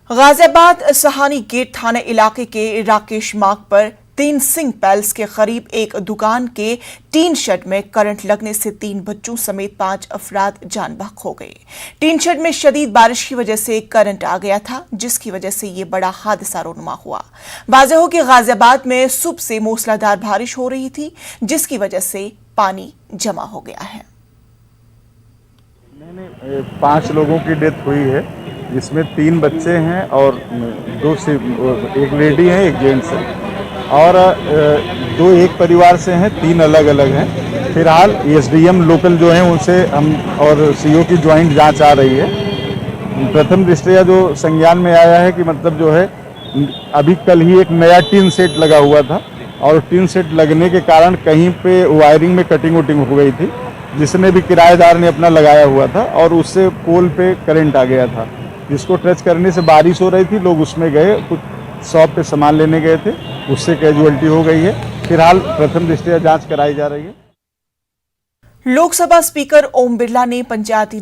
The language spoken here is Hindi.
गाजियाबाद सहानी गेट थाना इलाके के राकेश मार्ग पर तीन सिंह पैलेस के करीब एक दुकान के टीन शेड में करंट लगने से 3 बच्चों समेत 5 अफराद जान बहक हो गए। टीन शेड में शदीद बारिश की वजह से करंट आ गया था, जिसकी वजह से ये बड़ा हादसा रोनुमा हुआ। वाज़ेह हो कि गाजियाबाद में सुबह से मूसलाधार बारिश हो रही थी, जिसकी वजह से पानी जमा हो गया है। 5 लोगों की डेथ हुई है, जिसमें 3 बच्चे हैं और एक लेडी है, एक जेंट्स है और 2 एक परिवार से हैं, 3 अलग अलग हैं। फिलहाल एसडीएम लोकल जो हैं उनसे हम और सीओ की ज्वाइंट जांच आ रही है। प्रथम दृष्टया जो संज्ञान में आया है कि मतलब जो है अभी कल ही एक नया टीन सेट लगा हुआ था और टीन सेट लगने के कारण कहीं पे वायरिंग में कटिंग वटिंग हो गई थी, जिसने भी किराएदार ने अपना लगाया हुआ था और उससे पोल पे करंट आ गया था, जिसको टच करने से बारिश हो रही थी। लोग उसमें गए, कुछ शॉप पे सामान लेने गए थे, उससे कैजुअल्टी हो गई है। फिलहाल प्रथम दृष्टया जांच कराई जा रही है। लोकसभा स्पीकर ओम बिरला ने पंचायती